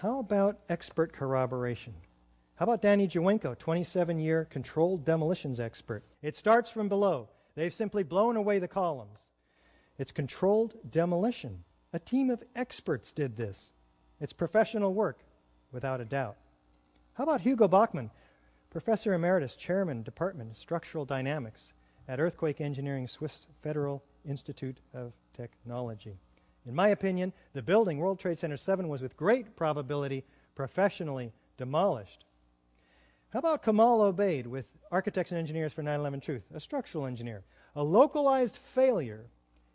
How about expert corroboration? How about Danny Jawenko, 27-year controlled demolitions expert? It starts from below. They've simply blown away the columns. It's controlled demolition. A team of experts did this. It's professional work, without a doubt. How about Hugo Bachmann, Professor Emeritus, Chairman, Department of Structural Dynamics at Earthquake Engineering, Swiss Federal Institute of Technology. In my opinion, the building, World Trade Center 7, was with great probability professionally demolished. How about Kamal Obeid with Architects and Engineers for 9/11 Truth, a structural engineer? A localized failure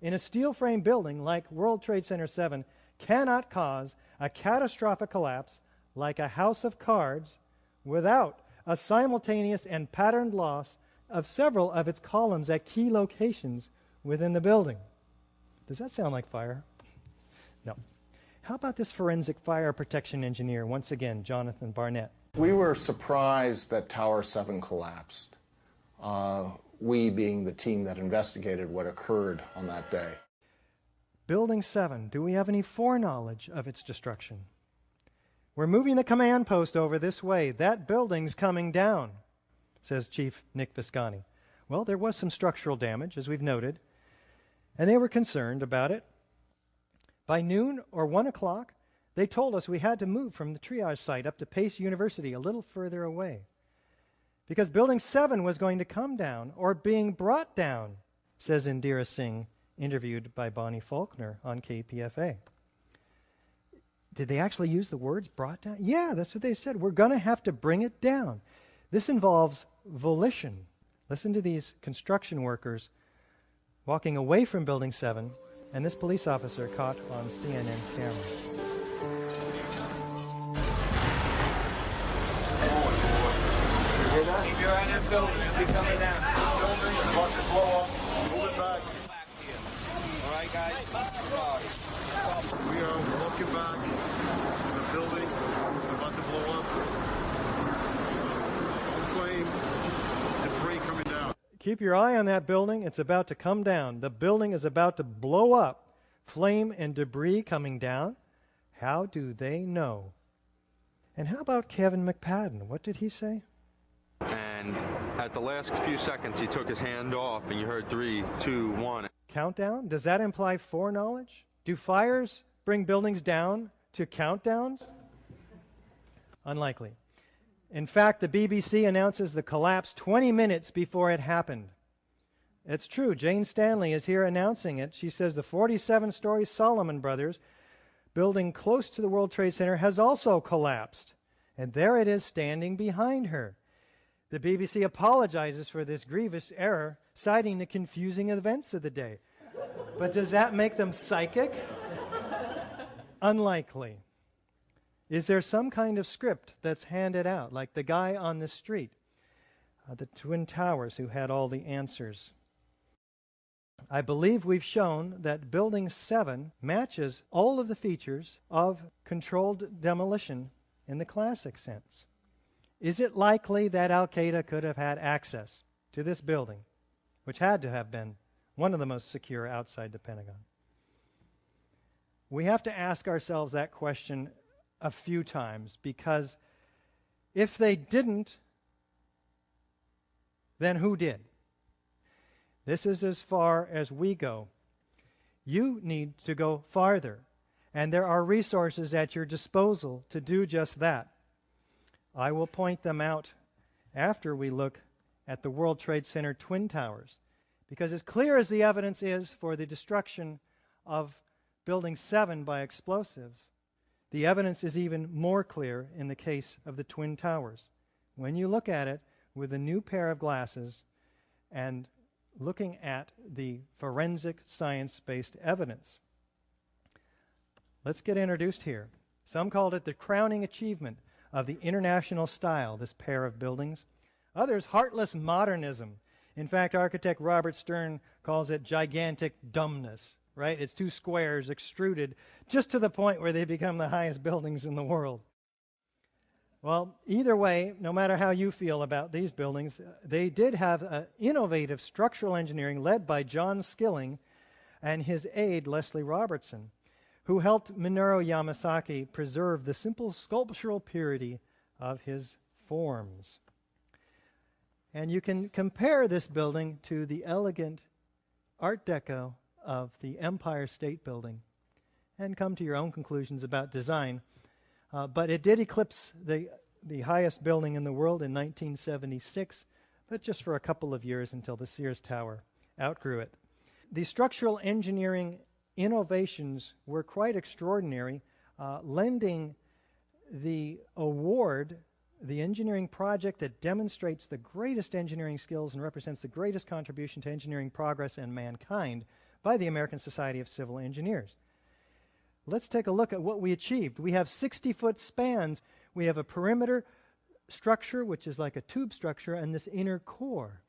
in a steel frame building like World Trade Center 7 cannot cause a catastrophic collapse like a house of cards without a simultaneous and patterned loss of several of its columns at key locations within the building. Does that sound like fire? No. How about this forensic fire protection engineer, once again, Jonathan Barnett? We were surprised that Tower 7 collapsed, we being the team that investigated what occurred on that day. Building 7, do we have any foreknowledge of its destruction? We're moving the command post over this way. That building's coming down, says Chief Nick Visconti. Well, there was some structural damage, as we've noted, and they were concerned about it. By noon or 1 o'clock, they told us we had to move from the triage site up to Pace University, a little further away, because Building 7 was going to come down or being brought down, says Indira Singh, interviewed by Bonnie Faulkner on KPFA. Did they actually use the words brought down? Yeah, that's what they said. We're going to have to bring it down. This involves volition. Listen to these construction workers walking away from Building 7 and this police officer caught on CNN camera. Keep your eye on that building. It'll be coming down. This building's about to blow up. Move it back. All right, guys. We are looking back. There's a building about to blow up. Flame, debris coming down. Keep your eye on that building. It's about to come down. The building is about to blow up. Flame and debris coming down. How do they know? And how about Kevin McPadden? What did he say? And at the last few seconds, he took his hand off, and you heard 3, 2, 1. Countdown? Does that imply foreknowledge? Do fires bring buildings down to countdowns? Unlikely. In fact, the BBC announces the collapse 20 minutes before it happened. It's true. Jane Stanley is here announcing it. She says the 47-story Solomon Brothers building close to the World Trade Center has also collapsed. And there it is standing behind her. The BBC apologizes for this grievous error, citing the confusing events of the day. But does that make them psychic? Unlikely. Is there some kind of script that's handed out, like the guy on the street, the Twin Towers, who had all the answers? I believe we've shown that Building 7 matches all of the features of controlled demolition in the classic sense. Is it likely that Al-Qaeda could have had access to this building, which had to have been one of the most secure outside the Pentagon? We have to ask ourselves that question a few times, because if they didn't, then who did? This is as far as we go. You need to go farther, and there are resources at your disposal to do just that. I will point them out after we look at the World Trade Center Twin Towers, because as clear as the evidence is for the destruction of Building 7 by explosives, the evidence is even more clear in the case of the Twin Towers. When you look at it with a new pair of glasses and looking at the forensic science-based evidence. Let's get introduced here. Some called it the crowning achievement of the international style, this pair of buildings. Others, heartless modernism. In fact, architect Robert Stern calls it gigantic dumbness, right? It's two squares extruded just to the point where they become the highest buildings in the world. Well, either way, no matter how you feel about these buildings, they did have innovative structural engineering led by John Skilling and his aide, Leslie Robertson, who helped Minoru Yamasaki preserve the simple sculptural purity of his forms. And you can compare this building to the elegant Art Deco of the Empire State Building and come to your own conclusions about design. But it did eclipse the highest building in the world in 1976, but just for a couple of years until the Sears Tower outgrew it. The structural engineering innovations were quite extraordinary, lending the award, the engineering project that demonstrates the greatest engineering skills and represents the greatest contribution to engineering progress and mankind, by the American Society of Civil Engineers. Let's take a look at what we achieved. We have 60-foot spans. We have a perimeter structure, which is like a tube structure, and this inner core.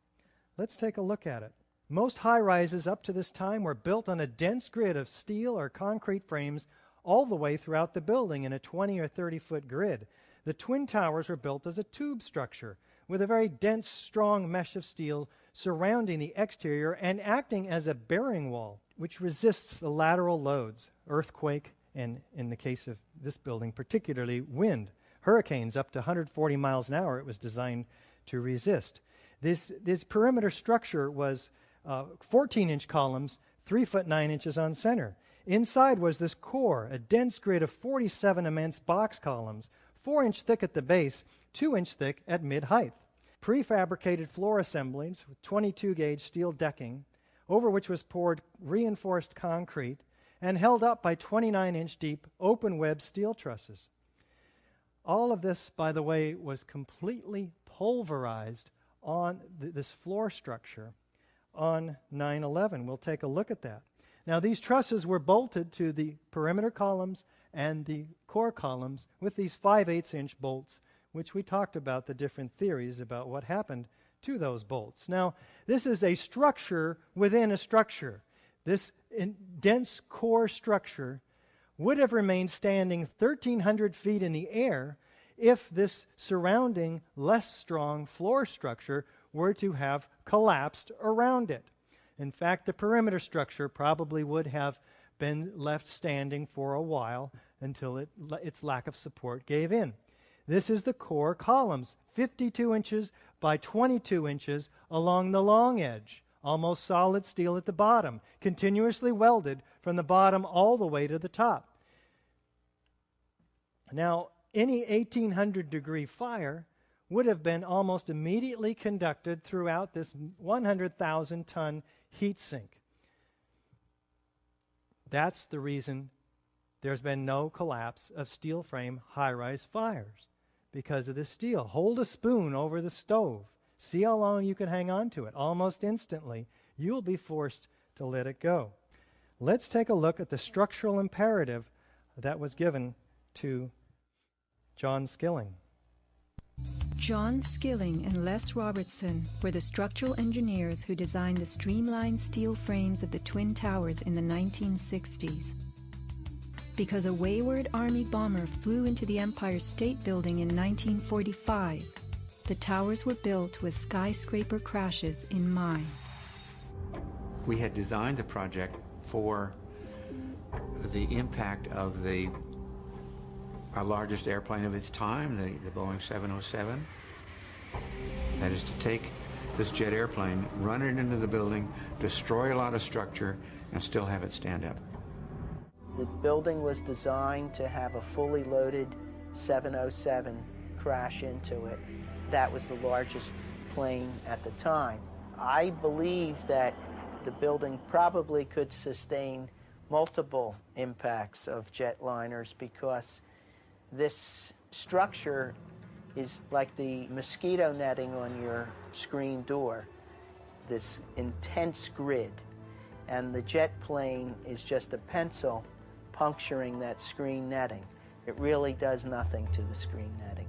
Let's take a look at it. Most high-rises up to this time were built on a dense grid of steel or concrete frames all the way throughout the building in a 20 or 30-foot grid. The Twin Towers were built as a tube structure with a very dense, strong mesh of steel surrounding the exterior and acting as a bearing wall, which resists the lateral loads, earthquake, and in the case of this building, particularly wind. Hurricanes up to 140 miles an hour it was designed to resist. This perimeter structure was 14-inch columns, 3 foot 9 inches on center. Inside was this core, a dense grid of 47 immense box columns, 4-inch thick at the base, 2-inch thick at mid-height. Prefabricated floor assemblies with 22-gauge steel decking, over which was poured reinforced concrete and held up by 29-inch deep open-web steel trusses. All of this, by the way, was completely pulverized on this floor structure on 9/11. We'll take a look at that. Now, these trusses were bolted to the perimeter columns and the core columns with these 5/8-inch bolts, which we talked about the different theories about what happened to those bolts. Now, this is a structure within a structure. This dense core structure would have remained standing 1,300 feet in the air if this surrounding, less strong floor structure were to have collapsed around it. In fact, the perimeter structure probably would have been left standing for a while until its lack of support gave in. This is the core columns, 52 inches by 22 inches along the long edge, almost solid steel at the bottom, continuously welded from the bottom all the way to the top. Now, any 1,800-degree fire would have been almost immediately conducted throughout this 100,000-ton heat sink. That's the reason there's been no collapse of steel frame high-rise fires, because of the steel. Hold a spoon over the stove. See how long you can hang on to it. Almost instantly, you'll be forced to let it go. Let's take a look at the structural imperative that was given to John Skilling. John Skilling and Les Robertson were the structural engineers who designed the streamlined steel frames of the Twin Towers in the 1960s. Because a wayward Army bomber flew into the Empire State Building in 1945, the towers were built with skyscraper crashes in mind. We had designed the project for the impact of our largest airplane of its time, the Boeing 707. That is to take this jet airplane, run it into the building, destroy a lot of structure, and still have it stand up. The building was designed to have a fully loaded 707 crash into it. That was the largest plane at the time. I believe that the building probably could sustain multiple impacts of jetliners because this structure is like the mosquito netting on your screen door, this intense grid, and the jet plane is just a pencil puncturing that screen netting. It really does nothing to the screen netting.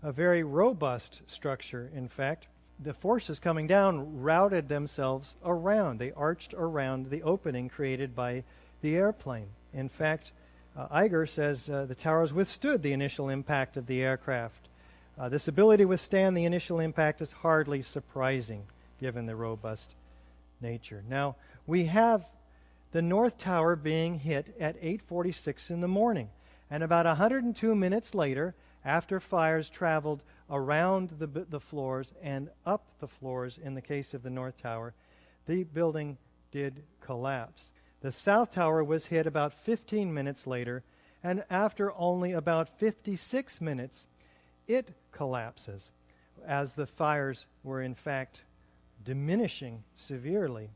A very robust structure, in fact. The forces coming down routed themselves around. They arched around the opening created by the airplane. In fact, Iger says the towers withstood the initial impact of the aircraft. This ability to withstand the initial impact is hardly surprising, given the robust nature. Now, we have the North Tower being hit at 8:46 in the morning. And about 102 minutes later, after fires traveled around the floors and up the floors in the case of the North Tower, the building did collapse. The South Tower was hit about 15 minutes later, and after only about 56 minutes, it collapses, as the fires were in fact diminishing severely